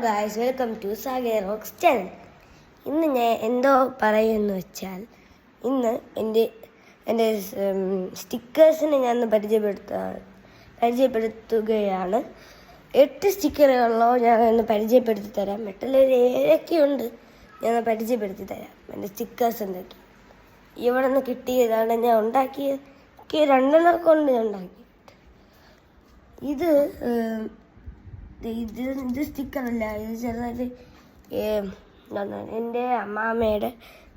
Guys, welcome to Sagar Rocks channel. ഇന്ന് ഞാൻ എന്തോ പറയുമെന്ന് വെച്ചാൽ, ഇന്ന് എൻ്റെ സ്റ്റിക്കേഴ്സിനെ ഞാൻ പരിചയപ്പെടുത്തുകയാണ്. 8 സ്റ്റിക്കറുകളോ ഞാൻ ഒന്ന് പരിചയപ്പെടുത്തി തരാം. മറ്റുള്ളവർ 7 ഉണ്ട്, ഞാൻ പരിചയപ്പെടുത്തി തരാം. എൻ്റെ സ്റ്റിക്കേഴ്സ് എന്തൊക്കെ ഇവിടെ നിന്ന് കിട്ടിയതാണ്. ഞാൻ ഉണ്ടാക്കിയത് 2 കൊണ്ട് ഞാൻ ഉണ്ടാക്കി. ഇത് സ്റ്റിക്കറല്ല, ഇത് ചെറുതായിട്ട് എൻ്റെ അമ്മാമ്മയുടെ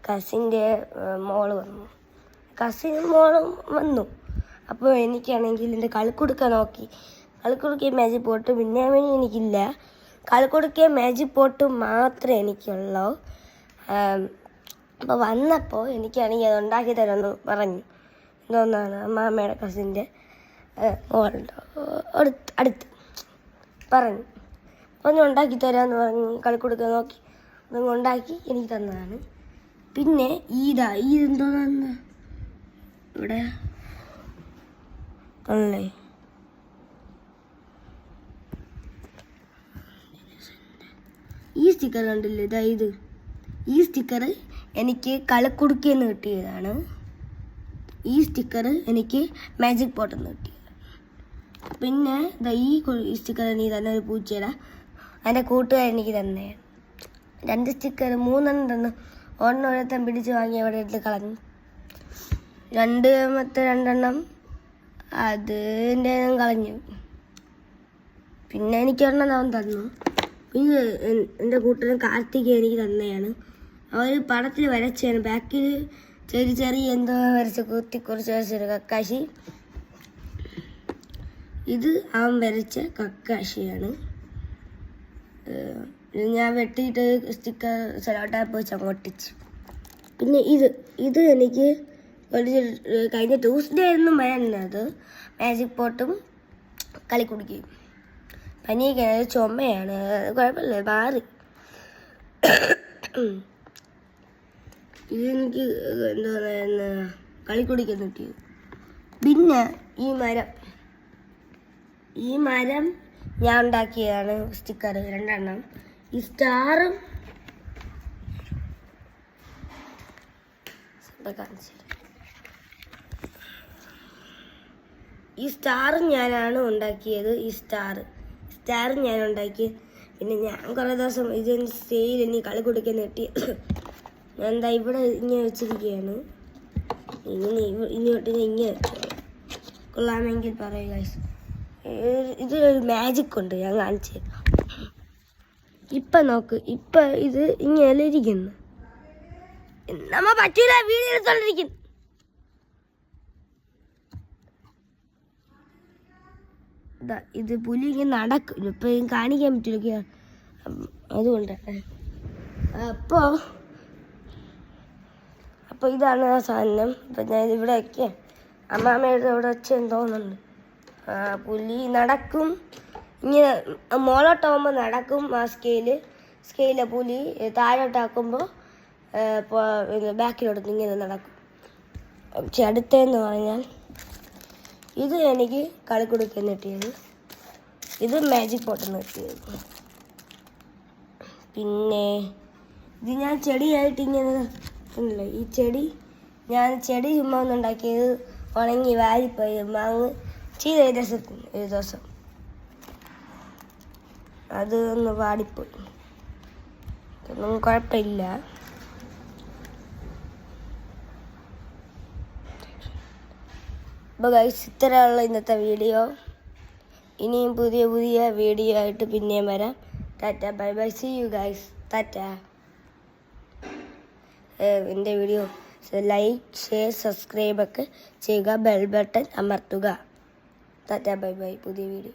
കസിൻ്റെ മോള് വന്നു. അപ്പോൾ എനിക്കാണെങ്കിൽ എൻ്റെ കളിക്കുടുക്ക നോക്കി. കളിക്കുടുക്കയും മാജിക് പോട്ട് പിന്നെ എനിക്കില്ല. കളിക്കുടുക്കയും മാജിക് പോട്ടും മാത്രമേ എനിക്കുള്ളൂ. അപ്പോൾ വന്നപ്പോൾ എനിക്കാണെങ്കിൽ അത് ഉണ്ടാക്കി തരാമെന്ന് പറഞ്ഞു. എന്തോന്നാണ് അമ്മാമ്മയുടെ കസിൻ്റെ മോളുടെ അടുത്ത് പറഞ്ഞു. അപ്പോൾ ഞാൻ ഉണ്ടാക്കി തരാമെന്ന് പറഞ്ഞ് കളിക്കുടുക്ക നോക്കി അതങ്ങ് ഉണ്ടാക്കി എനിക്ക് തന്നതാണ്. പിന്നെ ഇതെന്തോന്നാണ് ഇവിടെ അല്ലേ, ഈ സ്റ്റിക്കർ കണ്ടില്ലേ, ഈ സ്റ്റിക്കർ എനിക്ക് കളിക്കുടുക്കയെന്ന് കിട്ടിയതാണ്. ഈ സ്റ്റിക്കർ എനിക്ക് മാജിക് പോട്ടെന്ന് കിട്ടിയത്. പിന്നെ ഈ സ്റ്റിക്കർ എനിക്ക് തന്നെ ഒരു പൂച്ചയുടെ എൻ്റെ കൂട്ടുകാരൻ എനിക്ക് തന്നെയാണ്. 2 സ്റ്റിക്കർ 3 തന്നു. ഒരെണ്ണം പിടിച്ച് വാങ്ങി അവിടെ ഇട്ട് കളഞ്ഞു. 2 അതിൻ്റെ കളഞ്ഞു. പിന്നെ എനിക്കൊരെണ്ണം അവൻ തന്നു. പിന്നെ എൻ്റെ കൂട്ടുകാരൻ കാർത്തിക് എനിക്ക് തന്നെയാണ്. അവർ പടത്തിൽ വരച്ചാണ്. ബാക്കിൽ ചെറിയ എന്തോ വരച്ച് കുറിച്ച് വരച്ചൊരു കക്കാശി. ഇത് അവൻ വരച്ച കക്കാശിയാണ്. ഞാൻ വെട്ടിയിട്ട് സ്റ്റിക്കർ സെലോ ടാപ്പ് വെച്ച് അങ്ങോട്ടിച്ചു. പിന്നെ ഇത് എനിക്ക് കഴിഞ്ഞ ട്യൂസ്ഡേ ഒന്നും വരുന്നത് മാജിക് പോട്ടും കളിക്കുടിക്കുകയും. പനിയൊക്കെ ചുമയാണ്, കുഴപ്പമില്ല, മാറി. ഇതെനിക്ക് എന്താ പറയുന്ന കളിക്കുടിക്കാൻ കിട്ടിയത്. പിന്നെ ഈ മരം ഞാൻ ഉണ്ടാക്കിയതാണ്. സ്റ്റിക്കർ 2. ഈ സ്റ്റാറും ഞാനാണ് ഉണ്ടാക്കിയത്. ഈ സ്റ്റാർ ഞാൻ ഉണ്ടാക്കി. പിന്നെ ഞാൻ കുറേ ദിവസം ഇതിന് സെയിൽ ഇനി കളി കുടിക്കാൻ കിട്ടി. ഞാൻ എന്താ ഇവിടെ ഇങ്ങനെ വെച്ചിരിക്കുകയാണ്. ഇങ്ങോട്ട് ഇങ്ങനെ കൊള്ളാമെങ്കിൽ പറയുക. ഇതൊരു മാജിക് ഉണ്ട്, ഞാൻ കാണിച്ചു തരാം. ഇപ്പം നോക്ക്, ഇപ്പം ഇത് ഇങ്ങനെ ഇരിക്കുന്നു. നമ്മ പറ്റൂല, വീഡിയോ എടുത്തോണ്ടിരിക്കുന്നു. ഇത് പുലി ഇങ്ങനെ നടക്കും. ഇപ്പം കാണിക്കാൻ പറ്റില്ല, അതുകൊണ്ടാണ്. അപ്പോൾ ഇതാണ് ആ സാധനം. ഇപ്പം ഞാൻ ഇവിടെ വയ്ക്കാം. അമ്മാമ്മയുടെ ഇവിടെ വെച്ചെന്ന് തോന്നുന്നുണ്ട്. പുലി നടക്കും, ഇങ്ങനെ മോളോട്ടാകുമ്പോൾ നടക്കും. ആ സ്കെയിലെ പുലി താഴോട്ടാക്കുമ്പോൾ ബാക്കിലോട്ട് ഇങ്ങനെ നടക്കും. പക്ഷെ അടുത്തെന്ന് പറഞ്ഞാൽ ഇത് എനിക്ക് കളിക്കുടുക്കാൻ കിട്ടിയത്. ഇത് മാജിക് പോട്ടെന്ന് കിട്ടിയത്. പിന്നെ ഇത് ഞാൻ ചെടിയായിട്ട് ഇങ്ങനെ ഉണ്ടല്ലോ, ഈ ചെടി ചുമ്മാ ഒന്നുണ്ടാക്കിയത് ഉണങ്ങി വാരിപ്പോയി മാങ്ങ് ചെയ്ത ഒരു ദിവസം അത് ഒന്ന് വാടിപ്പോയി. ഒന്നും കുഴപ്പമില്ല. അപ്പോൾ ഗൈസ്, ഇത്രയുള്ള ഇന്നത്തെ വീഡിയോ. ഇനിയും പുതിയ വീഡിയോ ആയിട്ട് പിന്നെയും വരാം. ടാറ്റ, bye bye, see you guys. ടാറ്റ. എൻ്റെ വീഡിയോ ലൈക്ക്, ഷെയർ, സബ്സ്ക്രൈബ് ഒക്കെ ചെയ്യുക. ബെൽ ബട്ടൺ അമർത്തുക. ടാറ്റ, ബൈ ബൈ, പുതിയ വീഡിയോ.